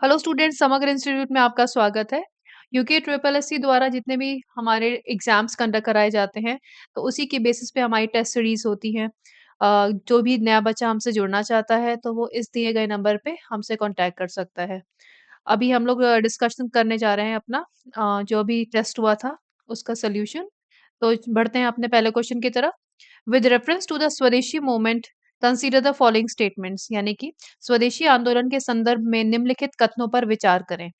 Hello students, समग्र institute में आपका स्वागत है। यूके ट्रिपल एससी द्वारा जितने भी हमारे एग्जाम्स कंडक्ट कराए जाते हैं, तो उसी के बेसिस पे हमारी टेस्ट सीरीज होती हैं। जो भी नया बच्चा हमसे जुड़ना चाहता है, तो वो इस दिए गए नंबर पे हमसे कांटेक्ट कर सकता है। अभी हम लोग डिस्कशन करने जा रहे हैं अपना जो भी टेस्ट हुआ था, उसका सोल्यूशन। तो बढ़ते हैं अपने पहले क्वेश्चन की तरफ। विद रेफरेंस टू द स्वदेशी movement consider the following statements, यानी कि स्वदेशी आंदोलन के संदर्भ में निम्नलिखित कथनों पर विचार करें।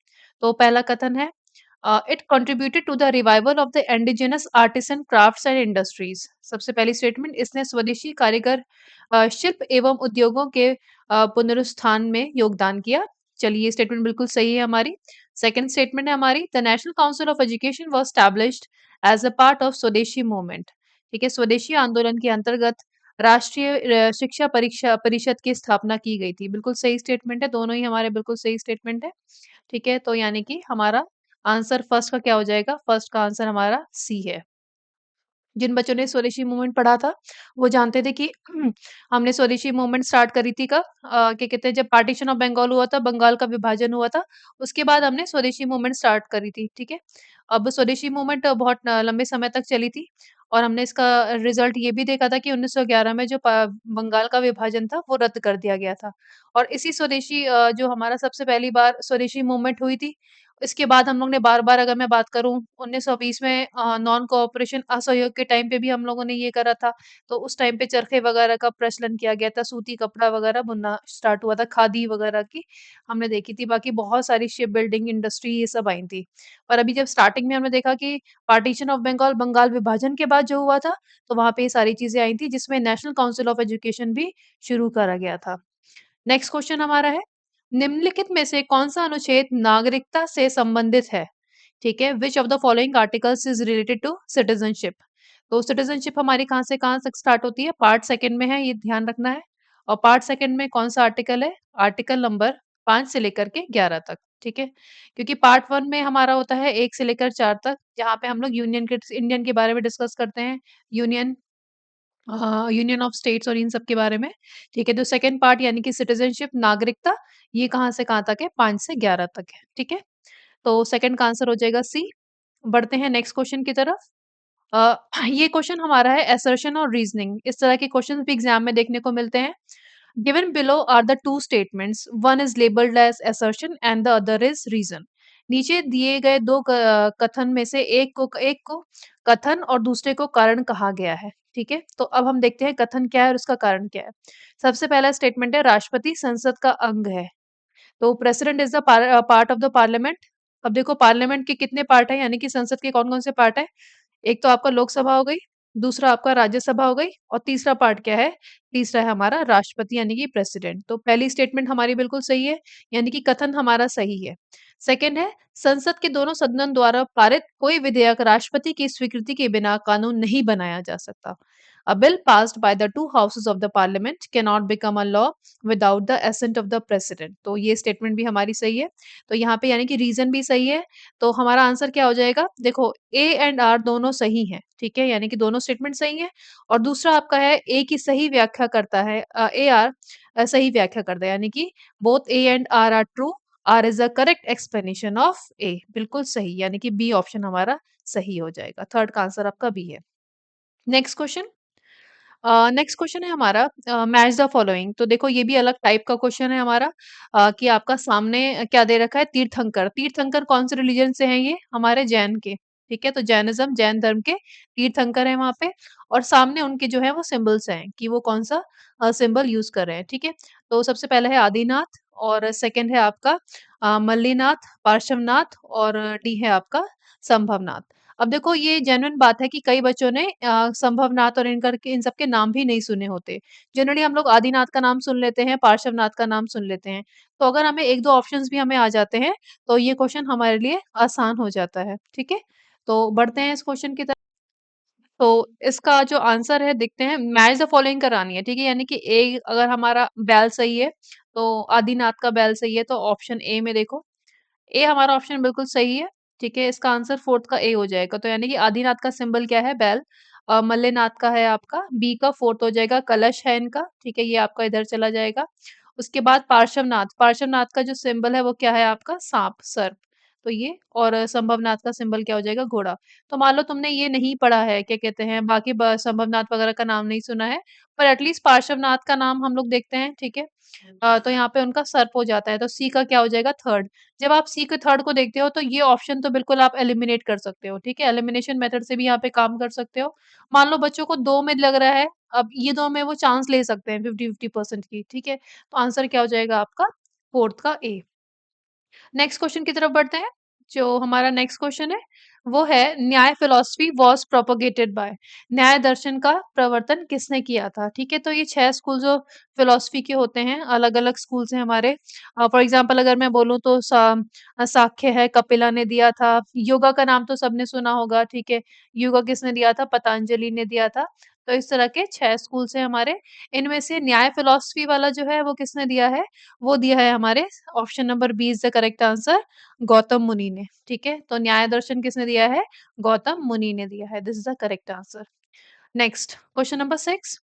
तो पहला कथन है, it contributed to the revival of the indigenous artisan crafts and industries. सबसे पहली स्टेटमेंट, इसने स्वदेशी कारीगर शिल्प एवं उद्योगों के पुनरुत्थान में योगदान किया। चलिए, ये स्टेटमेंट बिल्कुल सही है हमारी। सेकंड स्टेटमेंट है हमारी, the National Council of Education was established as a part of Swadeshi movement. ठीक है, स्वदेशी आंदोलन के अंतर्गत राष्ट्रीय शिक्षा परीक्षा परिषद की स्थापना की गई थी। बिल्कुल सही स्टेटमेंट है, दोनों ही हमारे बिल्कुल सही स्टेटमेंट है। ठीक है, तो यानी कि हमारा आंसर फर्स्ट का क्या हो जाएगा? फर्स्ट का आंसर हमारा सी है। जिन बच्चों ने स्वदेशी मूवमेंट पढ़ा था, वो जानते थे कि हमने स्वदेशी मूवमेंट स्टार्ट करी थी कब? क्या कहते हैं, जब पार्टीशन ऑफ बंगाल हुआ था, बंगाल का विभाजन हुआ था, उसके बाद हमने स्वदेशी मूवमेंट स्टार्ट करी थी, ठीक है? अब स्वदेशी मूवमेंट बहुत लंबे समय तक चली थी और हमने इसका रिजल्ट ये भी देखा था कि 1911 में जो बंगाल का विभाजन था, वो रद्द कर दिया गया था। और इसी स्वदेशी जो हमारा सबसे पहली बार स्वदेशी मूवमेंट हुई थी, इसके बाद हम लोग ने बार-बार, अगर मैं बात करूँ, 1920 में नॉन कोऑपरेशन असहयोग के टाइम पे भी हम लोगों ने ये करा था। तो उस टाइम पे चरखे वगैरह का प्रचलन किया गया था, सूती कपड़ा वगैरह बुनना स्टार्ट हुआ था, खादी वगैरह की हमने देखी थी। बाकी बहुत सारी शिप बिल्डिंग इंडस्ट्री ये सब आई थी। पर अभी जब स्टार्टिंग में हमने देखा कि पार्टीशन ऑफ बंगाल, बंगाल विभाजन के बाद जो हुआ था, तो वहाँ पे ये सारी चीज़ें आई थी, जिसमें नेशनल काउंसिल ऑफ एजुकेशन भी शुरू करा गया था। नेक्स्ट क्वेश्चन हमारा है, निम्नलिखित में से कौन-सा अनुच्छेद नागरिकता से संबंधित है? ठीक है, which of the following articles is related to citizenship? तो सिटिज़नशिप हमारी कहाँ से कहाँ तक स्टार्ट होती है? पार्ट सेकंड में है, ये ध्यान रखना है। और पार्ट सेकंड में कौन-सा आर्टिकल है? आर्टिकल नंबर 5 से लेकर के 11 तक, ठीक है? क्योंकि पार्ट 1 में हमारा होता है 1 से लेकर 4 तक, जहाँ पे हम लोग इंडियन के बारे में डिस्कस करते हैं, यूनियन यूनियन ऑफ स्टेट्स और इन सब के बारे में। ठीक है, तो सेकंड पार्ट यानी कि सिटीजनशिप, नागरिकता, ये कहाँ से कहाँ तक है? 5 से 11 तक है, ठीक है? तो सेकंड का आंसर हो जाएगा सी। बढ़ते हैं नेक्स्ट क्वेश्चन की तरफ। ये क्वेश्चन हमारा है असर्शन और रीजनिंग। इस तरह के क्वेश्चन भी एग्जाम में देखने को मिलते हैं। Given below are the two statements, one is labelled as assertion and the other is reason. नीचे दिए गए दो कथन में से एक को कथन और दूसरे को कारण कहा गया है। ठीक है, तो अब हम देखते हैं कथन क्या है और उसका कारण क्या है। सबसे पहला स्टेटमेंट है, राष्ट्रपति संसद का अंग है। तो president is the part of the parliament. अब देखो, पार्लियामेंट के कितने पार्ट है, यानी कि संसद के कौन कौन से पार्ट है? एक तो आपका लोकसभा हो गई, दूसरा आपका राज्यसभा हो गई, और तीसरा पार्ट क्या है? तीसरा है हमारा राष्ट्रपति यानी कि प्रेसिडेंट। तो पहली स्टेटमेंट हमारी बिल्कुल सही है, यानी कि कथन हमारा सही है। सेकंड है, संसद के दोनों सदनों द्वारा पारित कोई विधेयक राष्ट्रपति की स्वीकृति के बिना कानून नहीं बनाया जा सकता। A bill passed by the two houses of the parliament cannot become a law without the assent of the president। तो ये स्टेटमेंट भी हमारी सही है। तो यहाँ पे यानी कि रीजन भी सही है। तो हमारा आंसर क्या हो जाएगा? देखो, ए एंड आर दोनों सही हैं, ठीक है? यानी कि दोनों स्टेटमेंट सही है। और दूसरा आपका है, ए की सही व्याख्या करता है, ए आर सही व्याख्या करता है, यानी कि both A and R true, R is a correct explanation of A. बिल्कुल सही, यानी कि बी ऑप्शन हमारा सही हो जाएगा। थर्ड का आंसर आपका बी है। Next question. नेक्स्ट क्वेश्चन है हमारा, मैच द फॉलोइंग। तो देखो, ये भी अलग टाइप का क्वेश्चन है हमारा, कि आपका सामने क्या दे रखा है? तीर्थंकर। तीर्थंकर कौन से रिलीजन से हैं? ये हमारे जैन के। ठीक है, तो जैनिज्म, जैन धर्म के तीर्थंकर हैं वहां पे। और सामने उनके जो है वो सिंबल्स हैं कि वो कौन सा सिंबल यूज कर रहे हैं। ठीक है, तो सबसे पहले है आदिनाथ, और सेकंड है आपका मल्लीनाथ, पार्श्वनाथ, और डी है आपका संभवनाथ। अब देखो, ये जेन्युइन बात है कि कई बच्चों ने संभवनाथ और इन सब के नाम भी नहीं सुने होते। जनरली हम लोग आदिनाथ का नाम सुन लेते हैं, पार्श्वनाथ का नाम सुन लेते हैं। तो अगर हमें 1-2 ऑप्शंस भी हमें आ जाते हैं, तो ये क्वेश्चन हमारे लिए आसान हो जाता है। ठीक है? तो बढ़ते हैं इस क्वेश्चन की तरफ। तो इसका जो आंसर है, देखते हैं, मैच द फॉलोइंग करानी है, ठीक है? यानी कि ए अगर हमारा बैल सही है, तो आदिनाथ का बैल सही है, तो ऑप्शन ए में देखो, ए हमारा ऑप्शन बिल्कुल सही है, ठीक है? इसका आंसर फोर्थ का ए हो जाएगा। तो यानी कि आदिनाथ का सिंबल क्या है? बैल। मल्लेनाथ का है आपका बी का फोर्थ हो जाएगा, कलश है इनका, ठीक है? ये आपका इधर चला जाएगा। उसके बाद पार्श्वनाथ, पार्श्वनाथ का जो सिंबल है वो क्या है आपका सांप, सर्प। तो ये और संभवनाथ का सिंबल क्या हो जाएगा घोड़ा। तो मान लो तुमने ये नहीं पढ़ा है, क्या कहते हैं, बाकी संभवनाथ वगैरह का नाम नहीं सुना है, पर एटलीस्ट पार्श्वनाथ का नाम हम लोग देखते हैं, ठीक है। तो यहाँ पे उनका सर्प हो जाता है, तो सी का क्या हो जाएगा थर्ड। जब आप सी के थर्ड को देखते हो तो ये ऑप्शन तो बिल्कुल आप एलिमिनेट कर सकते हो, ठीक है, एलिमिनेशन मेथड से भी यहाँ पे काम कर सकते हो। मान लो बच्चों को दो में लग रहा है, अब ये दो में वो चांस ले सकते हैं 50-50% की, ठीक है। तो आंसर क्या हो जाएगा आपका फोर्थ का ए। नेक्स्ट क्वेश्चन की तरफ बढ़ते हैं। जो हमारा नेक्स्ट क्वेश्चन है वो है न्याय फिलॉसफी वाज प्रोपोगेटेड बाय, न्याय दर्शन का प्रवर्तन किसने किया था, ठीक है। तो ये 6 स्कूल जो फिलॉसफी के होते हैं, अलग-अलग स्कूल्स हैं हमारे। फॉर एग्जांपल अगर मैं बोलूँ तो सांख्य है, कपिला ने दिया था। योगा का नाम तो सबने सुना होगा, ठीक है। योगा किसने दिया था, पतंजलि ने दिया था। तो इस तरह के 6 स्कूल्स हैं हमारे। इनमें से न्याय फिलॉसफी वाला जो है वो किसने दिया है, वो दिया है हमारे option number B is the correct answer, Gautam Muni ने, ठीक है। तो न्याय दर्शन किसने दिया है, गौतम मुनि ने दिया है, this is the correct answer. Next question number 6,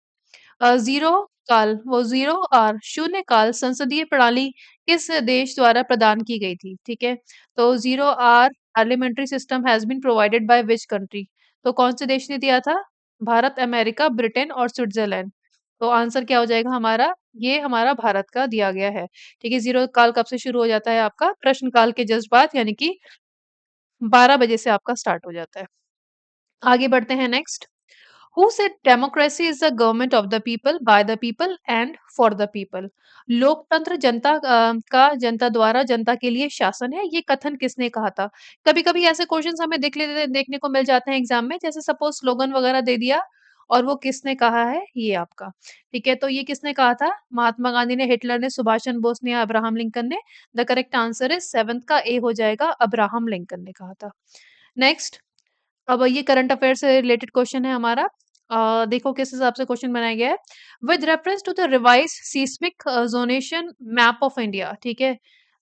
zero काल, वो जीरो और शून्य काल संसदीय प्रणाली किस देश द्वारा प्रदान की गई थी, ठीक है। तो zero hour parliamentary system has been provided by which country, तो कौन से देश ने दिया था, भारत, अमेरिका, ब्रिटेन और स्विट्जरलैंड। तो आंसर क्या हो जाएगा हमारा, ये हमारा भारत का दिया गया है, ठीक है। जीरो काल कब से शुरू हो जाता है आपका, प्रश्न काल के जस्ट बाद, यानी कि 12 बजे से आपका स्टार्ट हो जाता है। आगे बढ़ते हैं next. Who said democracy is the government of the people, by the people and for the people, लोकतंत्र जनता का जनता द्वारा जनता के लिए शासन है, ये कथन किसने कहा था। कभी कभी ऐसे क्वेश्चंस हमें देखने को मिल जाते हैं एग्जाम में, जैसे सपोज स्लोगन वगैरह दे दिया और वो किसने कहा है ये आपका, ठीक है। तो ये किसने कहा था, महात्मा गांधी ने, हिटलर ने, सुभाष चंद्र बोस ने या अब्राहम लिंकन ने। The correct answer is seventh का ए हो जाएगा, अब्राहम लिंकन ने कहा था। नेक्स्ट, अब ये करंट अफेयर से रिलेटेड क्वेश्चन है हमारा। देखो किस हिसाब से क्वेश्चन बनाया गया है। With reference to the revise seismic zonation map of India, ठीक है।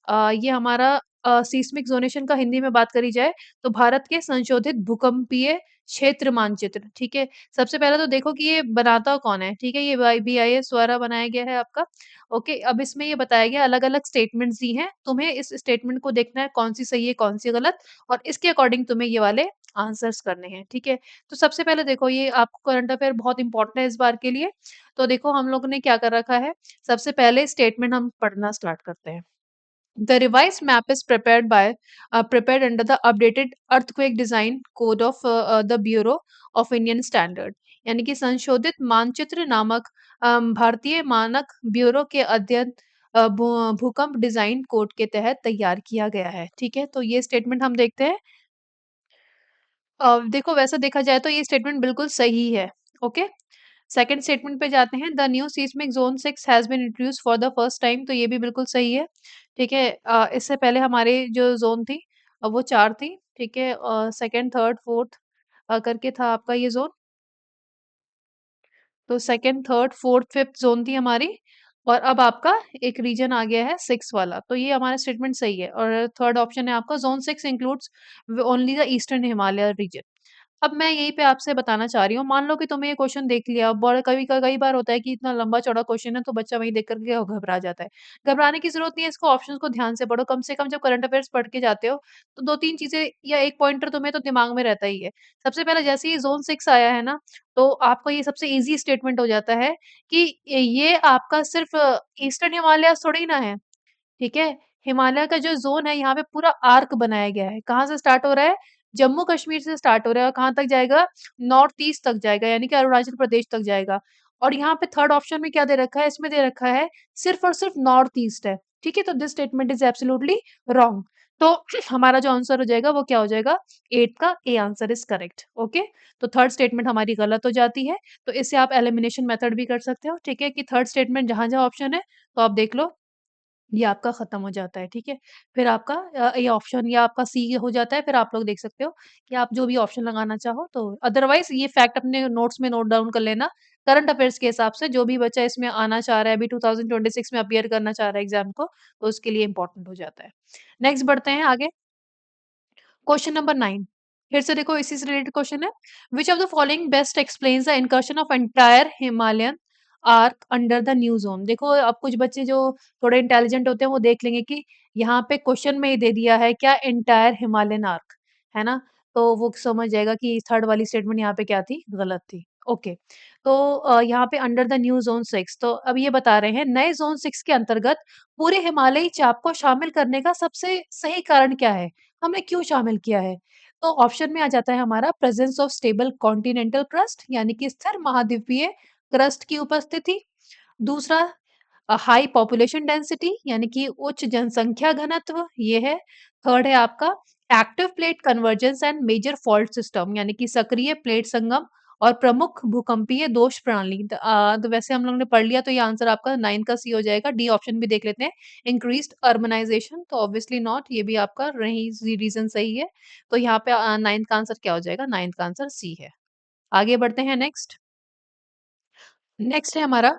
ये हमारा सीस्मिक जोनेशन का हिंदी में बात करी जाए तो भारत के संशोधित भूकंपीय क्षेत्र मानचित्र, ठीक है। सबसे पहले तो देखो कि ये बनाता कौन है, ठीक है। ये BIS द्वारा बनाया गया है आपका। ओके, अब इसमें ये बताया गया अलग अलग स्टेटमेंट्स दी हैं, तुम्हें इस स्टेटमेंट को देखना है कौन सी सही है कौन सी गलत, और इसके अकॉर्डिंग तुम्हें ये वाले आंसर्स करने हैं, ठीक है। तो सबसे पहले देखो ये आपको करंट अफेयर बहुत इंपॉर्टेंट है इस बार के लिए। तो देखो हम लोगों ने क्या कर रखा है, सबसे पहले स्टेटमेंट हम पढ़ना स्टार्ट करते हैं। The revised map is prepared under the updated earthquake design code of the Bureau of Indian Standard, यानी कि संशोधित मानचित्र नामक भारतीय मानक ब्यूरो के अध्ययन भूकंप डिजाइन कोड के तहत तैयार किया गया है, ठीक है। तो ये स्टेटमेंट हम देखते हैं। देखो वैसा देखा जाए तो ये स्टेटमेंट बिल्कुल सही है। ओके, सेकंड स्टेटमेंट पे जाते हैं। The new seismic zone 6 has been introduced for the first time, तो ये भी बिल्कुल सही है, ठीक है। इससे पहले हमारे जो जोन थी वो 4 थी, ठीक है। सेकंड, थर्ड, फोर्थ करके था आपका ये जोन। तो second, third, fourth, fifth zone थी हमारी, और अब आपका एक रीजन आ गया है 6 वाला, तो ये हमारा स्टेटमेंट सही है। और थर्ड ऑप्शन है आपका zone 6 includes only the eastern Himalaya region. अब मैं यहीं पे आपसे बताना चाह रही हूँ, मान लो कि तुमने ये क्वेश्चन देख लिया, बड़ा कई बार होता है कि इतना लंबा चौड़ा क्वेश्चन है तो बच्चा वहीं देख करके घबरा जाता है। घबराने की जरूरत नहीं है, इसको ऑप्शंस को ध्यान से पढ़ो, कम से कम जब करंट अफेयर्स पढ़ के जाते हो तो 2-3 चीजें या एक पॉइंटर तुम्हें तो दिमाग में रहता ही है। सबसे पहले जैसे ही जोन 6 आया है ना, तो आपको ये सबसे ईज़ी स्टेटमेंट हो जाता है कि ये आपका सिर्फ़ ईस्टर्न हिमालयाज़ थोड़ी ना है, ठीक है? हिमालय का जो ज़ोन है यहाँ पे पूरा आर्क बनाया गया है। कहाँ से स्टार्ट हो रहा है? जम्मू कश्मीर से स्टार्ट हो रहा है और कहाँ तक जाएगा? नॉर्थ ईस्ट तक जाएगा, यानी कि अरुणाचल प्रदेश तक जाएगा। और यहाँ पे थर्ड ऑप्शन में क्या दे रखा है? इसमें दे रखा है सिर्फ़ और सिर्फ़ नॉर्थ ईस्ट है, ठीक है? तो this statement is absolutely wrong. तो हमारा जो आंसर हो जाएगा वो क्या हो जाएगा? 8 का A answer is correct, okay? तो थर्ड स्टेटमेंट हमारी गलत हो जाती है। तो इससे आप एलिमिनेशन मेथड भी कर सकते हो, ठीक है? कि थर्ड स्टेटमेंट जहाँ-जहाँ ऑप्शन है, तो आप देख लो ये आपका खत्म हो जाता है, ठीक है? फिर आपका ये ऑप्शन या आपका सी हो जाता है, फिर आप लोग देख सकते हो कि आप जो भी ऑप्शन लगाना चाहो तो अदरवाइज़ ये फैक्ट अपने नोट्स में नोट डाउन कर लेना। करंट अफेयर्स के हिसाब से जो भी बच्चा इसमें आना चाह रहा है, अभी 2026 में अपीयर करना चाह रहा है एग्ज़ाम को, तो उसके लिए इम्पोर्टेंट हो जाता है। नेक्स्ट बढ़ते हैं आगे। क्वेश्चन नंबर 9, फिर से देखो इसी से रिलेटेड क्वेश्चन है। Which of the following best explains the incursion of entire Himalayan arc under the new zone. देखो अब कुछ बच्चे जो थोड़े इंटेलिजेंट होते हैं वो देख लेंगे कि यहाँ पे क्वेश्चन में ही दे दिया है क्या एंटायर हिमालयन आर्क, है ना? तो वो समझ जाएगा कि थर्ड वाली स्टेटमेंट यहाँ पे क्या थी? गलत थी। ओके। तो यहाँ पे अंडर द न्यू ज़ोन 6 तो अब ये बता रहे हैं नए ज़ोन 6 के अंतर्गत पूरे हिमालयी चाप को शामिल करने का सबसे सही कारण क्या है? हमने क्यों शामिल किया है? तो ऑप्शन में आ जाता है हमारा presence of stable continental crust यानी कि स्थिर महाद्वीपीय क्रस्ट की उपस्थिति। दूसरा हाई पॉपुलेशन डेंसिटी यानी कि उच्च जनसंख्या घनत्व ये है। थर्ड है आपका active plate convergence and major fault system यानी कि सक्रिय प्लेट संगम और प्रमुख भूकंपीय दोष प्रणाली। तो वैसे हम लोग ने पढ़ लिया तो ये आंसर आपका 9 का सी हो जाएगा। डी ऑप्शन भी देख लेते हैं। इंक्रीज्ड अर्बनाइजेशन तो ऑब्वियसली नॉट, ये भी आपका नहीं रीजन सही है। तो यहाँ पे 9 का आंसर क्या हो जाएगा? 9 का आंसर सी है। आगे बढ़ते हैं नेक्स्ट। नेक्स्ट है हमारा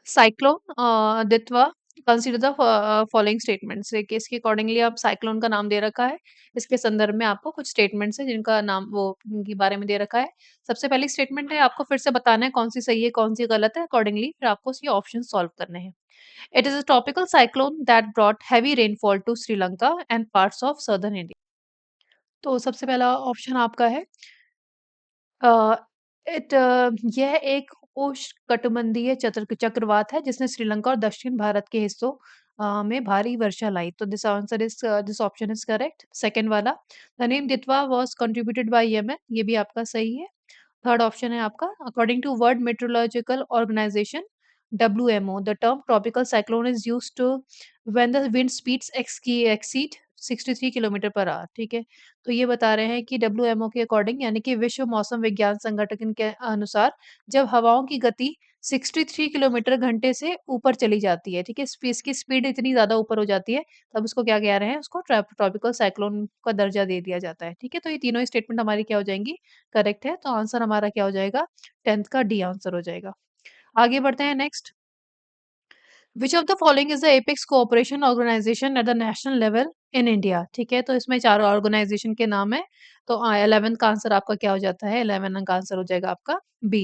cyclone Ditwah consider the following statements है कि इसके अकॉर्डिंगली आप साइक्लोन का नाम दे रखा है। इसके संदर्भ में आपको कुछ स्टेटमेंट्स हैं जिनका नाम वो उनके बारे में दे रखा है। सबसे पहली स्टेटमेंट है आपको फिर से बताना है कौन-सी सही है, कौन-सी गलत है अकॉर्डिंगली फिर आपको ये ऑप्शन सॉल्व करने हैं। It is a tropical cyclone that brought heavy rainfall to Sri Lanka and parts of southern India. तो सबसे पहला ऑप्शन आपका है अ, यह एक उष्णकटिबंधीय चक्रवात है जिसने श्रीलंका और दक्षिण भारत के हिस्सों में भारी वर्षा लाई। तो this option is correct. Second वाला the name Ditwah was contributed by Yemen, ये भी आपका सही है। थर्ड ऑप्शन है आपका according to World Meteorological Organization WMO the term tropical cyclone is used to when the wind speeds exceed 63 kilometre per hour. ठीक है, तो ये बता रहे हैं कि WMO के अकॉर्डिंग यानी कि विश्व मौसम विज्ञान संगठन के अनुसार जब हवाओं की गति 63 किलोमीटर घंटे से ऊपर चली जाती है, ठीक है, इसकी स्पीड इतनी ज्यादा ऊपर हो जाती है तब उसको क्या कह रहे हैं, उसको ट्रॉपिकल साइक्लोन का दर्जा दे दिया जाता है। ठीक है, तो ये तीनों स्टेटमेंट हमारी क्या हो जाएंगी? करेक्ट है। तो आंसर हमारा क्या हो जाएगा? 10th का डी आंसर हो जाएगा। आगे बढ़ते हैं next. Which of the following is the apex cooperation organisation at the national level in India? ठीक है, तो इसमें चार ऑर्गेनाइजेशन के नाम है। तो 11th का आंसर आपका क्या हो जाता है? 11 का आंसर हो जाएगा आपका बी।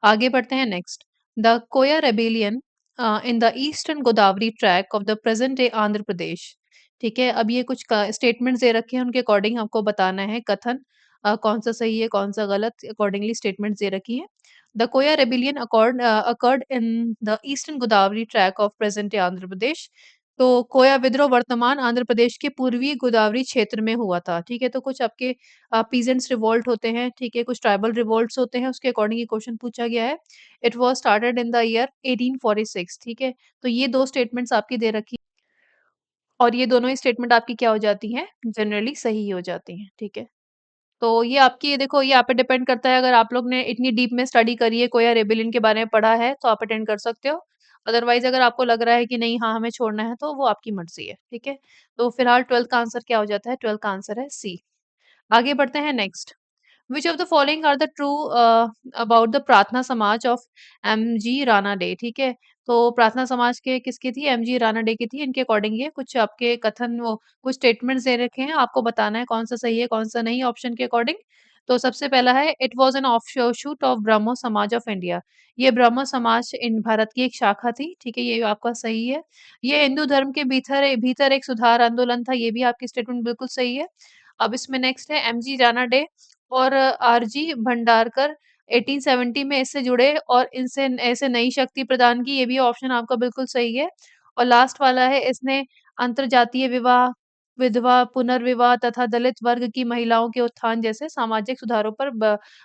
आगे बढ़ते हैं next. The Koya rebellion in the eastern Godavari tract of the present day Andhra Pradesh. ठीक है, अब ये कुछ स्टेटमेंट्स दे रखे हैं, उनके अकॉर्डिंग आपको बताना है कथन कौन सा सही है कौन सा गलत, अकॉर्डिंगली स्टेटमेंट्स दे रखी है। The Koya rebellion accord in the eastern Godavari tract of present day Andhra Pradesh. तो कोया विद्रोह वर्तमान आंध्र प्रदेश के पूर्वी गोदावरी क्षेत्र में हुआ था। ठीक है, तो कुछ आपके पीजेंट्स रिवोल्ट होते हैं, ठीक है, कुछ ट्राइबल रिवोल्ट्स होते हैं, उसके अकॉर्डिंग ये क्वेश्चन पूछा गया है। It was started in the year 1846। ठीक है, तो ये दो स्टेटमेंट्स आपकी दे रखी और ये दोनों ही स्टेटमेंट आपकी क्या हो जाती हैं? जनरली सही हो जाती हैं। ठीक है, तो ये आपकी देखो ये आप पे डिपेंड करता है, अगर आप लोग ने इतनी डीप में स्टडी करी है, कोया रेबेलियन के बारे में पढ़ा है, तो आप अटेंड कर सकते हो। अदरवाइज़ अगर आपको लग रहा है कि नहीं हाँ, हमें छोड़ना है, तो वो आपकी मर्ज़ी है, ठीक है? तो फिलहाल 12th का आंसर क्या हो जाता है? 12th का आंसर है सी। आगे बढ़ते हैं next. Which of the following are the true about the Prarthana Samaj of MG Rana day? ठीक है, तो प्रार्थना समाज के किसकी थी? एमजी राणा डे की थी। इनके अकॉर्डिंग ये कुछ आपके कथन वो कुछ स्टेटमेंट्स दे रखे हैं, आपको बताना है कौन सा सही है कौन सा नहीं ऑप्शन के अकॉर्डिंग। तो सबसे पहला है it was an offshoot of Brahmo Samaj of India. ये ब्रह्मो समाज इन भारत की एक शाखा थी। ठीक है, ये आपका सही है। ये हिंदू धर्म के भीतर भीतर एक सुधार आंदोलन था। ये भी आपकी स्टेटमेंट बिल्कुल सही है। अब इसमें नेक्स्ट है एमजी राणा डे और आरजी भंडारकर 1870 में इससे जुड़े और इनसे ऐसे नई शक्ति प्रदान की, ये भी ऑप्शन आपका बिल्कुल सही है। और लास्ट वाला है इसने अंतरजातीय विवाह, विधवा पुनर्विवाह तथा दलित वर्ग की महिलाओं के उत्थान जैसे सामाजिक सुधारों पर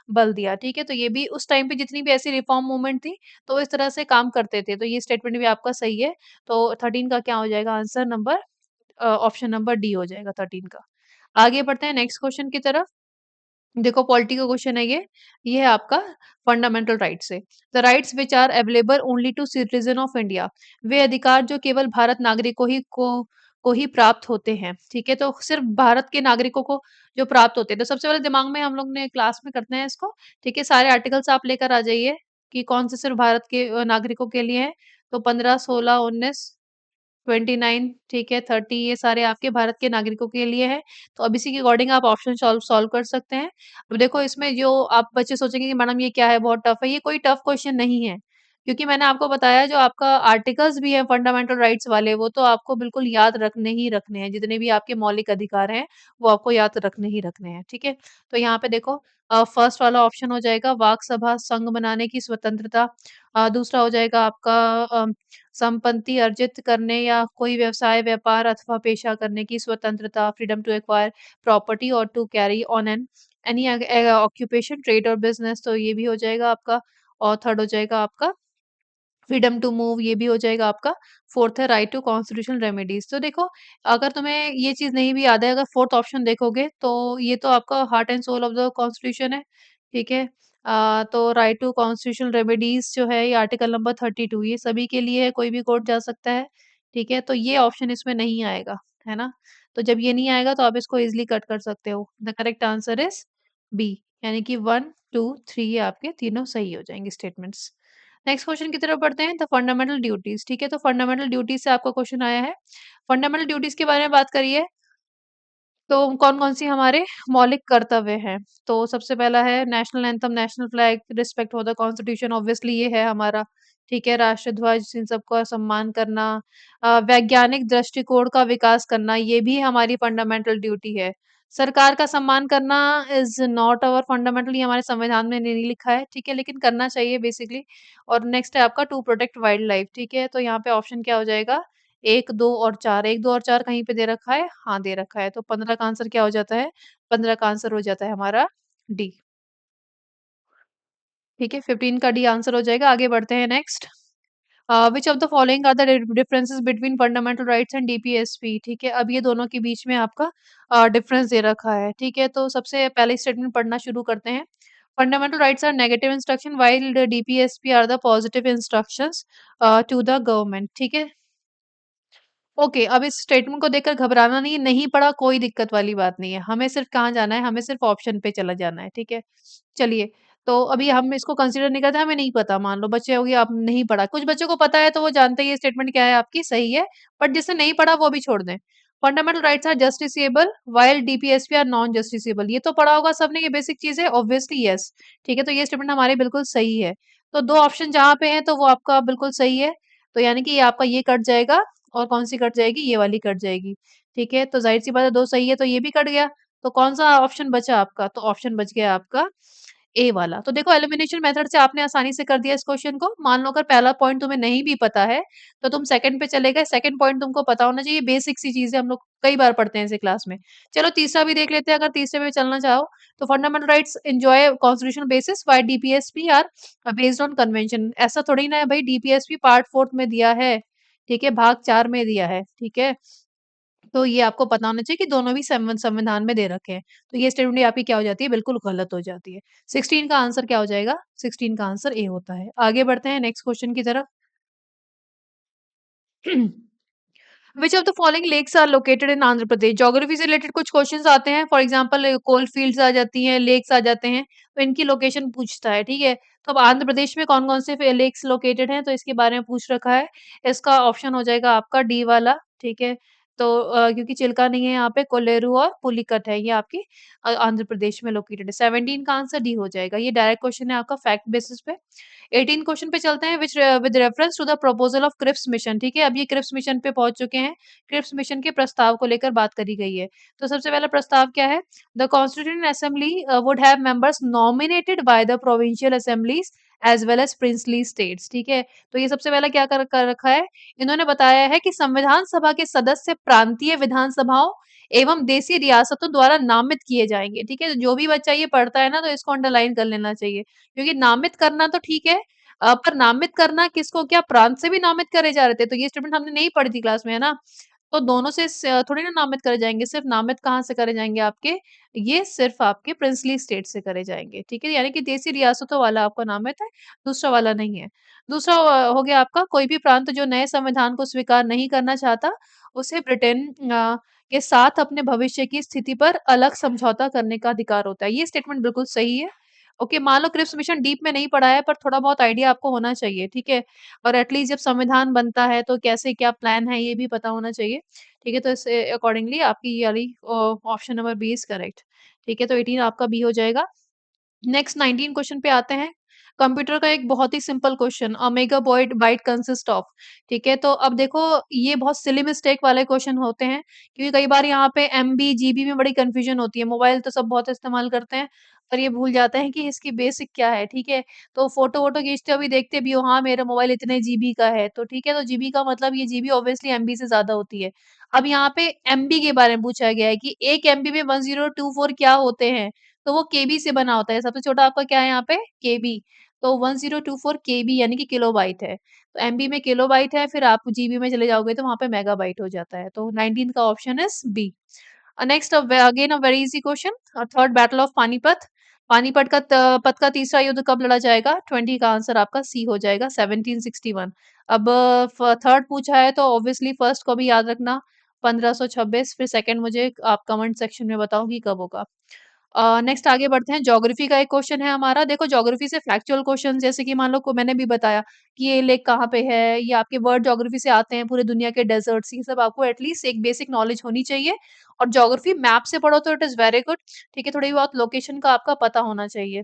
बल दिया। ठीक है, तो ये भी उस टाइम पे जितनी भी ऐसी रिफॉर्म मूवमेंट थी तो इस तरह से काम करते थे। तो ये स्टेटमेंट भी आपका सही है। तो 13 का क्या हो जाएगा answer? Number option number D हो जाएगा 13 का। आगे बढ़ते हैं नेक्स्ट क्वेश्चन की तरफ। देखो पॉलिटी का क्वेश्चन है ये है आपका फंडामेंटल राइट्स से। The rights which are available only to citizen of India, वे अधिकार जो केवल भारत नागरिकों को ही प्राप्त होते हैं। ठीक है, तो सिर्फ भारत के नागरिकों को जो प्राप्त होते हैं, तो सबसे पहले दिमाग में हम लोग ने क्लास में करते हैं इसको। ठीक है, सारे आर्टिकल्स आप लेकर आ जाइए कि कौन से सिर्फ भारत के नागरिकों के लिए है। तो 15, 16, 19 29 ठीक है, 30 ये सारे आपके भारत के नागरिकों के लिए है। तो अब इसी के अकॉर्डिंग आप ऑप्शन सॉल्व सॉल्व कर सकते हैं। अब देखो इसमें जो आप बच्चे सोचेंगे कि मैडम ये क्या है बहुत टफ है, ये कोई टफ क्वेश्चन नहीं है। क्योंकि मैंने आपको बताया जो आपका आर्टिकल्स भी है फंडामेंटल राइट्स वाले वो तो आपको बिल्कुल याद रखने ही रखने हैं। जितने भी आपके मौलिक अधिकार हैं, वो आपको याद रखने ही रखने हैं, ठीक है? तो यहाँ पे देखो फर्स्ट वाला ऑप्शन हो जाएगा वाक सभा संघ बनाने की स्वतंत्रता। दूसरा हो जाएगा आपका संपत्ति अर्जित करने या कोई व्यवसाय, व्यापार अथवा पेशा करने की स्वतंत्रता, फ्रीडम टू एक्वायर प्रॉपर्टी और to carry on any occupation, trade और बिजनेस, तो ये भी हो जाएगा आपका। और थर्ड हो जाएगा आपका फ्रीडम टू मूव, ये भी हो जाएगा आपका। फोर्थ है राइट टू कॉन्स्टिट्यूशनल रेमेडीज। तो देखो अगर तुम्हें ये चीज नहीं भी याद है, अगर फोर्थ ऑप्शन देखोगे तो ये तो आपका heart and soul of the constitution है, ठीक है। तो राइट टू कॉन्स्टिट्यूशनल रेमेडीज जो है ये आर्टिकल नंबर 32 ये सभी के लिए है, कोई भी कोर्ट जा सकता है, ठीक है। तो ये ऑप्शन इसमें नहीं आएगा, है ना। तो जब ये नहीं आएगा तो आप इसको इजिली कट कर सकते हो। The correct answer is B, यानी कि 1 2 3 ये आपके तीनों सही हो जाएंगे स्टेटमेंट्स। नेक्स्ट क्वेश्चन की तरफ बढ़ते हैं। द फंडामेंटल ड्यूटीज, ठीक है। तो फंडामेंटल ड्यूटीज से आपका क्वेश्चन आया है। फंडामेंटल ड्यूटीज के बारे में बात करिए तो कौन-कौन सी हमारे मौलिक कर्तव्य हैं? तो सबसे पहला है national anthem, national flag, respect for the constitution, obviously ये है हमारा, ठीक है। राष्ट्रध्वज, इन सबका सम्मान करना, वैज्ञानिक दृष्टिकोण का विकास करना, ये भी हमारी फंडामेंटल ड्यूटी है। सरकार का सम्मान करना इज़ नॉट अवर फंडामेंटल, ये हमारे संविधान में नहीं लिखा है, ठीक है, लेकिन करना चाहिए बेसिकली। और नेक्स्ट है आपका टू प्रोटेक्ट वाइल्ड लाइफ, ठीक है। तो यहाँ पे ऑप्शन क्या हो जाएगा? 1, 2 और 4, 1, 2 और 4 कहीं पे दे रखा है? हाँ, दे रखा है। तो 15 का आंसर क्या हो जाता है? 15 का आंसर हो जाता है हमारा डी, ठीक है? 15 का डी आंसर हो जाएगा। आगे बढ़ते हैं next. Which of the following are the differences between fundamental rights and DPSP, ठीक है। अब ये दोनों के बीच में आपका डिफरेंस दे रखा है, ठीक है। तो सबसे पहले स्टेटमेंट पढ़ना शुरू करते हैं। Fundamental rights are negative instruction while the DPSP are the positive instructions to the government, ठीक है। ओके, अब इस स्टेटमेंट को देखकर घबराना नहीं है, नहीं पढ़ा कोई दिक्कत वाली बात नहीं है। हमें सिर्फ कहाँ जाना है, हमें सिर्फ ऑप्शन पे चला जाना है, ठीक है? चलिए, तो अभी हम इसको कंसीडर नहीं करते, हमें नहीं पता, मान लो बच्चे हो गए आप नहीं पढ़ा। कुछ बच्चों को पता है तो वो जानते हैं ये स्टेटमेंट क्या है आपकी, सही है, बट जिसने नहीं पढ़ा वो भी छोड़ दें। Fundamental rights are justiciable while DPSP are non justiciable, ये तो पढ़ा होगा सबने, ये बेसिक चीज़ है, ऑब्वियसली यस, ठीक है? तो ये स्टेटमेंट हमारे बिल्कुल सही है। तो 2 ऑप्शन जहाँ पे हैं तो वो आपका बिल्कुल सही है। तो यानी कि ये आपका ये कट जाएगा और कौन-सी कट जाएगी? ये वाली कट जाएगी, ठीक है? तो ज़ाहिर-सी बात है 2 सही है तो ये भी कट गया। तो कौन-सा ऑप्शन बचा आपका? तो ऑप्शन बच गया आपका ए वाला। तो देखो एलिमिनेशन मेथड से आपने आसानी से कर दिया इस क्वेश्चन को। मान लो अगर पहला पॉइंट तुम्हें नहीं भी पता है, तो तुम सेकंड पे चले गए, सेकंड पॉइंट तुमको पता होना चाहिए, बेसिक सी चीज़ है, हम लोग कई बार पढ़ते हैं इसे क्लास में। चलो तीसरा भी देख लेते हैं अगर तीसरे पे चलना चाहो, तो fundamental rights enjoy constitutional basis while DPSP are based on convention. ऐसा थोड़ी ना है भई डीपीएसपी पार्ट 4 में दिया है, ठीक है? भाग 4 में दिया है, ठीक है? तो ये आपको पता होना चाहिए कि दोनों भी संविधान में दे रखे हैं। तो ये स्टेटमेंट आपकी क्या हो जाती है? बिल्कुल गलत हो जाती है। 16 का आंसर क्या हो जाएगा? 16 का आंसर ए होता है। आगे बढ़ते हैं नेक्स्ट क्वेश्चन की तरफ। Which of the following lakes are located in Andhra Pradesh? Geography से रिलेटेड कुछ क्वेश्चंस आते हैं, फॉर एग्जांपल कोल फील्ड्स आ जाती हैं, लेक्स आ जाते हैं, तो इनकी लोकेशन पूछता है, ठीक है। तो अब आंध्र प्रदेश में कौन कौन से लेक्स लोकेटेड हैं, तो इसके बारे में पूछ रखा है। इसका ऑप्शन हो जाएगा आपका डी वाला, ठीक है। तो क्योंकि चिल्का नहीं है यहाँ पे, कोलेरू और पुलिकट है, ये आपकी आंध्र प्रदेश में लोकेटेड है। 17 का आंसर डी हो जाएगा। ये डायरेक्ट क्वेश्चन है आपका फैक्ट बेसिस पे। 18 क्वेश्चन पे चलते हैं, which with reference to the proposal of Cripps mission, ठीक है। अब ये क्रिप्स मिशन पे पहुंच चुके हैं। क्रिप्स मिशन के प्रस्ताव को लेकर बात करी गई है। तो सबसे पहला प्रस्ताव क्या है? The constituent assembly would have members nominated by the provincial assemblies as well as princely states, ठीक है। तो ये सबसे पहला क्या कर रखा है, इन्होंने बताया है कि संविधान सभा के सदस्य प्रांतीय विधानसभाओं एवं देशी रियासतों द्वारा नामित किए जाएंगे, ठीक है। जो भी बच्चा ये पढ़ता है ना तो इसको अंडरलाइन कर लेना चाहिए, क्योंकि नामित करना तो ठीक है, पर नामित करना किसको, क्या प्रांत से भी नामित करे जा रहे थे? तो ये स्टेटमेंट हमने नहीं पढ़ी थी क्लास में, है ना? तो दोनों से थोड़ी ना नामित करे जाएंगे, सिर्फ नामित कहाँ से करे जाएंगे आपके, ये सिर्फ आपके प्रिंसली स्टेट से करे जाएंगे, ठीक है। यानी कि देशी रियासतों वाला आपका नामित है, दूसरा वाला नहीं है। दूसरा हो गया आपका, कोई भी प्रांत जो नए संविधान को स्वीकार नहीं करना चाहता, उसे ब्रिटेन के साथ अपने भविष्य की स्थिति पर अलग समझौता करने का अधिकार होता है। ये स्टेटमेंट बिल्कुल सही है। ओके, मान लो क्रिप्स मिशन डीप में नहीं पढ़ा है पर थोड़ा बहुत आइडिया आपको होना चाहिए, ठीक है? और एटलीस्ट जब संविधान बनता है तो कैसे क्या प्लान है ये भी पता होना चाहिए, ठीक है? तो इससे अकॉर्डिंगली आपकी ये वाली option number B is correct, ठीक है? तो 18 आपका बी हो जाएगा। नेक्स्ट 19 क्वेश्चन पे आते हैं। कंप्यूटर का एक बहुत ही simple question, a megabyte byte consist of, ठीक है? तो अब देखो ये बहुत सिली मिस्टेक वाले क्वेश्चन होते हैं, क्योंकि कई बार यहाँ पे एमबी, जीबी में बड़ी कंफ्यूजन होती है। मोबाइल तो सब बहुत इस्तेमाल करते हैं, पर ये भूल जाते हैं कि इसकी बेसिक क्या है, ठीक है? तो फ़ोटो-वोटो खींचते हो भी देखते भी हो, हाँ, मेरा मोबाइल इतने जीबी का है, तो ठीक है, तो जीबी का मतलब ये जीबी ऑब्वियसली एमबी से ज़्यादा होती है। अब यहाँ पे एमबी के बारे में पूछा गया है कि 1 एमबी में 1024 क्या होते हैं? तो वो केबी से बना होता है। सबसे छोटा आपका क्या है यहाँ पे? केबी। तो 1024 केबी यानी कि किलोबाइट है। तो एमबी में किलोबाइट है, फिर आप जीबी में चले जाओगे तो वहाँ पे मेगाबाइट हो जाता है। तो 19 का option is B. Next again a very easy question, third battle of Panipat. Panipat का पत का तीसरा युद्ध कब लड़ा जाएगा? 20 का आंसर आपका सी हो जाएगा, 1761। अब थर्ड पूछा है तो ऑब्वियसली फर्स्ट को भी याद रखना, 1526, फिर सेकंड मुझे आप कमेंट सेक्शन में बताओ कि कब होगा। नेक्स्ट आगे बढ़ते हैं, ज्योग्राफी का एक क्वेश्चन है हमारा। देखो ज्योग्राफी से फैक्चुअल क्वेश्चन जैसे कि मान लो को मैंने भी बताया कि ये लेक कहाँ पे है, ये आपके वर्ल्ड ज्योग्राफी से आते हैं, पूरे दुनिया के डेजर्ट्स, ये सब आपको एटलीस्ट एक बेसिक नॉलेज होनी चाहिए। और ज्योग्राफी मैप से पढ़ो तो इट इज़ वेरी गुड, ठीक है? थोड़ी बहुत लोकेशन का आपका पता होना चाहिए।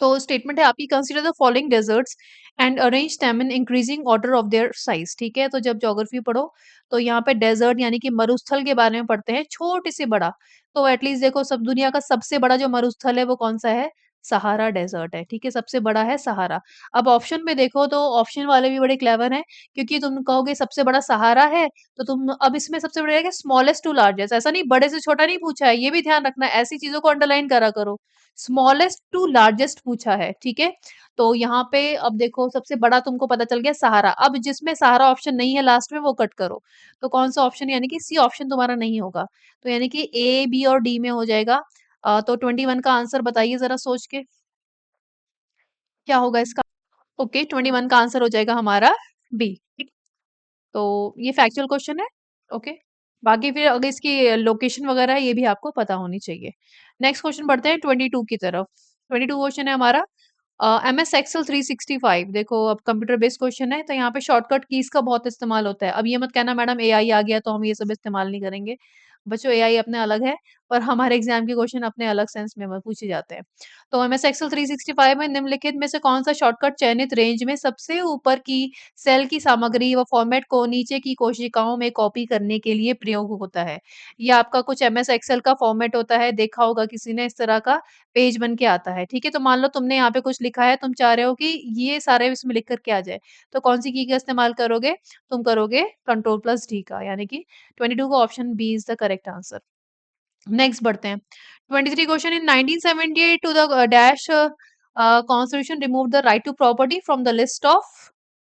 तो स्टेटमेंट है आपकी, consider the following deserts and arrange them in increasing order of their size, ठीक है? तो जब ज्योग्राफी पढ़ो तो यहाँ पे डेजर्ट यानी कि मरुस्थल के बारे में पढ़ते हैं, छोटे से बड़ा। तो एटलीस्ट देखो सब दुनिया का सबसे बड़ा जो मरुस्थल है वो कौन सा है? सहारा डेजर्ट है, ठीक है? सबसे बड़ा है सहारा। अब ऑप्शन में देखो तो ऑप्शन वाले भी बड़े क्लेवर हैं, क्योंकि तुम कहोगे सबसे बड़ा सहारा है, तो तुम अब इसमें सबसे बड़ा है स्मॉलेस्ट टू लार्जेस्ट, ऐसा नहीं बड़े से छोटा नहीं पूछा है, ये भी ध्यान रखना है, ऐसी चीजों को अंडरलाइन करा करो। स्मॉलेस्ट टू लार्जेस्ट पूछा है, ठीक है? तो यहाँ पे अब देखो सबसे बड़ा तुमको पता चल गया सहारा, अब जिसमें सहारा ऑप्शन नहीं है लास्ट में वो कट करो। तो कौन सा ऑप्शन यानी कि सी ऑप्शन तुम्हारा नहीं होगा। तो यानी कि ए, बी और डी में हो जाएगा। तो 21 का आंसर बताइए ज़रा सोच के, क्या होगा इसका? ओके, 21 का आंसर हो जाएगा हमारा बी, ठीक? तो ये फैक्चुअल क्वेश्चन है, ओके? बाकी फिर अगर इसकी लोकेशन वगैरह है ये भी आपको पता होनी चाहिए। नेक्स्ट क्वेश्चन बढ़ते हैं 22 की तरफ। 22 क्वेश्चन है हमारा, एमएस एक्सेल 365, देखो अब कंप्यूटर बेस्ड क्वेश्चन है तो यहाँ पे शॉर्टकट कीज का बहुत इस्तेमाल होता है। अब ये मत कहना मैडम एआई आ गया तो हम ये सब इस्तेमाल नहीं करेंगे। बच्चों एआई अपने अलग है, पर हमारे एग्जाम के क्वेश्चन अपने अलग सेंस में पूछे जाते हैं। तो एमएस एक्सेल 365 में निम्नलिखित में से कौन सा शॉर्टकट चयनित रेंज में सबसे ऊपर की सेल की सामग्री व फॉर्मेट को नीचे की कोशिकाओं में कॉपी करने के लिए प्रयोग होता है? ये आपका कुछ एमएस एक्सेल का फॉर्मेट होता है, देखा होगा किसी ने, इस तरह का पेज बन के आता है, ठीक है? तो मान लो तुमने यहाँ पे कुछ लिखा है, तुम चाह रहे हो कि ये सारे इसमें लिख कर के आ जाए, तो कौन सी की का इस्तेमाल करोगे? तुम करोगे कंट्रोल प्लस डी का, यानी कि 22 का option B is the correct answer. Next बढ़ते हैं। 23 question, in 1978 to the dash constitution remove the right to property from the list of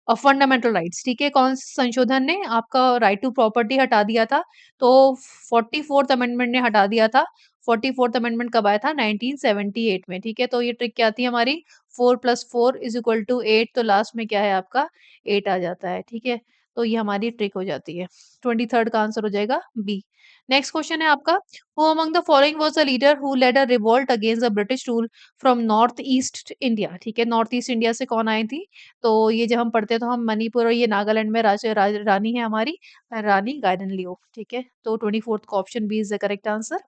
fundamental rights, ठीक है? कौन से संशोधन ने आपका राइट टू प्रॉपर्टी हटा दिया था? तो 44th अमेंडमेंट ने हटा दिया था। 44th अमेंडमेंट कब आया था? 1978 में, ठीक है? तो ये ट्रिक क्या आती है हमारी, 4 + 4 = 8, तो लास्ट में क्या है आपका 8 आ जाता है, ठीक है? तो ये हमारी ट्रिक हो जाती है। 23rd का आंसर हो जाएगा बी। नेक्स्ट क्वेश्चन है आपका, who among the following was the leader who led a revolt against the British rule from north east India, ठीक है? नॉर्थ ईस्ट इंडिया से कौन आई थी? तो ये जब हम पढ़ते हैं तो हम मणिपुर और ये नागालैंड में रानी है हमारी, रानी गाइडनलियो, ठीक है? तो 24th का option B is the correct answer.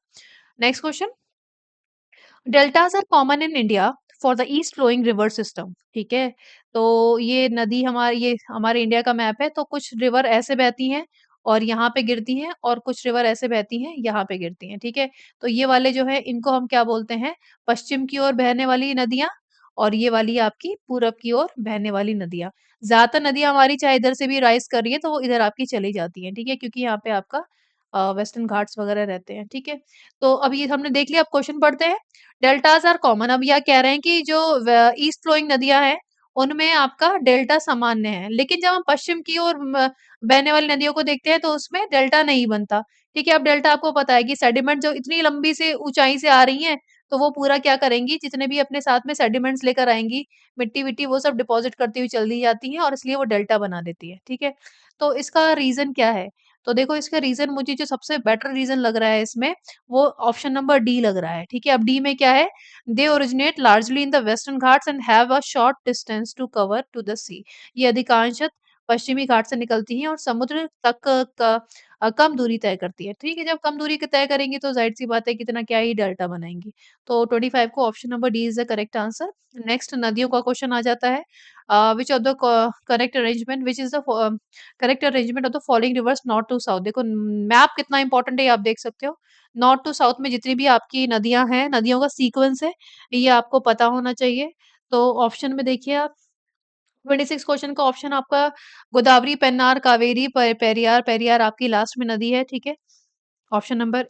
Next question, deltas are common in India for the east flowing river system, ठीक है? तो ये नदी हमारी, ये हमारे इंडिया का मैप है, तो कुछ रिवर ऐसे बहती हैं और यहाँ पे गिरती हैं, और कुछ रिवर ऐसे बहती हैं यहाँ पे गिरती हैं, ठीक है? तो ये वाले जो है इनको हम क्या बोलते हैं? पश्चिम की ओर बहने वाली नदियाँ, और ये वाली आपकी पूरब की ओर बहने वाली नदियाँ। ज्यादातर नदियाँ हमारी चाहे इधर से भी राइज कर रही है तो वो इधर आपकी चली जाती हैं, ठीक है? क्योंकि यहाँ पे आपका वेस्टर्न घाट्स वगैरह रहते हैं, ठीक है? तो अब ये हमने देख लिया, अब क्वेश्चन पढ़ते हैं। डेल्टास आर कॉमन, अब यह कह रहे हैं कि जो ईस्ट फ्लोइंग नदियां हैं उनमें आपका डेल्टा सामान्य है, लेकिन जब हम पश्चिम की ओर बहने वाली नदियों को देखते हैं तो उसमें डेल्टा नहीं बनता, ठीक है? अब डेल्टा आपको पता है कि सेडिमेंट जो इतनी लंबी से ऊंचाई से आ रही हैं, तो वो पूरा क्या करेंगी, जितने भी अपने साथ में सेडिमेंट्स लेकर आएंगी, मिट्टी विट्टी, वो सब डिपॉजिट करती हुई चली जाती हैं और इसलिए वो डेल्टा बना देती है, ठीक है? तो इसका रीजन क्या है? तो देखो इसका रीज़न मुझे जो सबसे बेटर रीज़न लग रहा है इसमें, वो ऑप्शन नंबर डी लग रहा है, ठीक है? अब डी में क्या है? They originate largely in the Western Ghats and have a short distance to cover to the sea. ये अधिकांशतः पश्चिमी घाट से निकलती हैं और समुद्र तक कम दूरी तय करती है। ठीक है, जब कम दूरी तय करेंगी तो ज़ाहिर-सी बात है कितना क्या ही डेल्टा बनाएँगी। तो 25 को option number D is the correct answer. Next नदियों का क्वेश्चन आ जाता है। Which of the correct arrangement which is the correct arrangement of the following rivers north to south. देखो मैप कितना इंपॉर्टेंट है ये आप देख सकते हो। नॉर्थ टू साउथ में जितनी भी आपकी नदियाँ हैं, नदियों का सीक्वेंस है, ये आपको पता होना चाहिए। तो ऑप्शन में देखिए आप 26 क्वेश्चन का ऑप्शन आपका गोदावरी, पेन्नार, कावेरी, पेरियार, पेरियार आपकी लास्ट में नदी है, ठीक है? Option number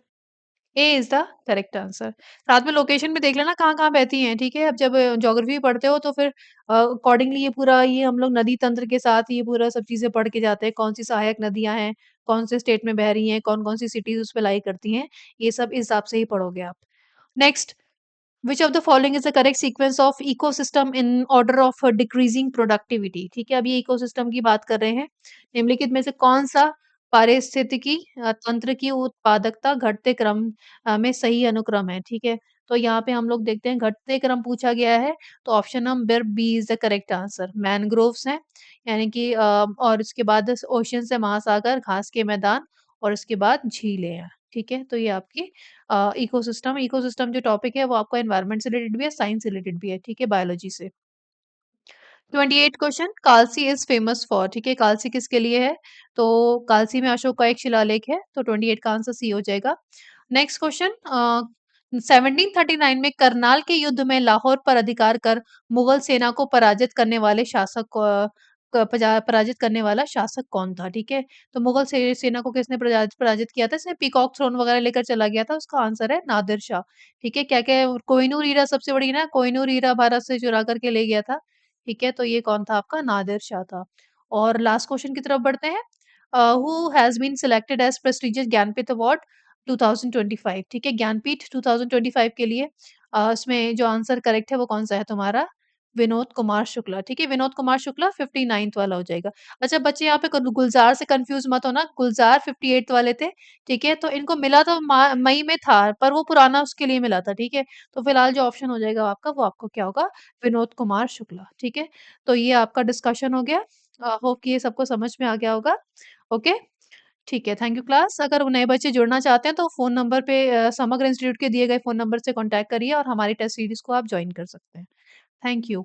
A is the correct answer. साथ में लोकेशन भी देख लेना कहाँ-कहाँ बहती हैं, ठीक है? अब जब ज्योग्राफी पढ़ते हो तो फिर अकॉर्डिंगली ये पूरा ये हम लोग नदी तंत्र के साथ ये पूरा सब चीज़ें पढ़ के जाते हैं, कौन-सी सहायक नदियाँ हैं, कौन से स्टेट में बह रही हैं, कौन-कौन सी सिटीज़ उस पे लाई करती हैं, ये सब इस हिसाब से ही पढ़ोगे आप। Next which of the following is the correct sequence of ecosystem in order of decreasing productivity. ठीक है, अब ये इकोसिस्टम की बात कर रहे हैं। निम्नलिखित में से कौन-सा पारिस्थितिकी तंत्र की उत्पादकता घटते क्रम में सही अनुक्रम है, ठीक है? तो यहाँ पे हम लोग देखते हैं घटते क्रम पूछा गया है, तो option number B is the correct answer. Mangroves हैं, यानी कि और उसके बाद ओशियन्स है, महासागर, घास के मैदान और उसके बाद झीलें हैं, ठीक है? तो ये आपकी इकोसिस्टम इकोसिस्टम जो टॉपिक है वो आपका एनवायरनमेंट से रिलेटेड भी है, साइंस से रिलेटेड भी है, ठीक है? बायोलॉजी से। 28 question Kalsi is famous for ठीक है, कालसी किसके लिए है? तो कालसी में अशोक का एक शिलालेख है, तो 28 का आंसर सी हो जाएगा। नेक्स्ट क्वेश्चन 1739 में करनाल के युद्ध में लाहौर पर अधिकार कर मुगल सेना को पराजित करने वाले शासक पराजित करने वाला शासक कौन था? ठीक है, तो मुगल सेना को किसने पराजित किया था? इसने पीकॉक थ्रोन वगैरह लेकर चला गया था, उसका आंसर है नादिर शाह। ठीक है, क्या-क्या कोहिनूर हीरा सबसे बड़ी ना कोहिनूर हीरा भारत से चुरा करके ले गया था। ठीक है, तो ये कौन था आपका नादिर शाह था। और लास्ट क्वेश्चन की तरफ बढ़ते हैं। Who has been selected as prestigious Jnanpith award 2025 ठीक है, ज्ञानपीठ 2025 के लिए इसमें जो आंसर करेक्ट है वो कौन-सा है तुम्हारा? विनोद कुमार शुक्ला, ठीक है, विनोद कुमार शुक्ला 59th वाला हो जाएगा। अच्छा बच्चे यहाँ पे गुलज़ार से कन्फ्यूज़ मत होना, गुलज़ार 58th वाले थे, ठीक है? तो इनको मिला तो मई में था, पर वो पुराना उसके लिए मिला था, ठीक है? तो फिलहाल जो ऑप्शन हो जाएगा आपका, वो आपको क्या होगा? विनोद कुमार शुक्ला, ठीक है? तो ये आपका डिस्कशन हो गया। होप कि ये सबको समझ में आ गया होगा। ओके, ठीक है, थैंक यू क्लास। अगर नए बच्चे जुड़ना चाहते हैं तो फ़ोन नंबर पे समग्र इंस्टीट्यूट के दिए गए फ़ोन नंबर से कॉन्टैक्ट करिए और हमारी टेस्ट सीरीज़ को आप जॉइन कर सकते हैं। Thank you.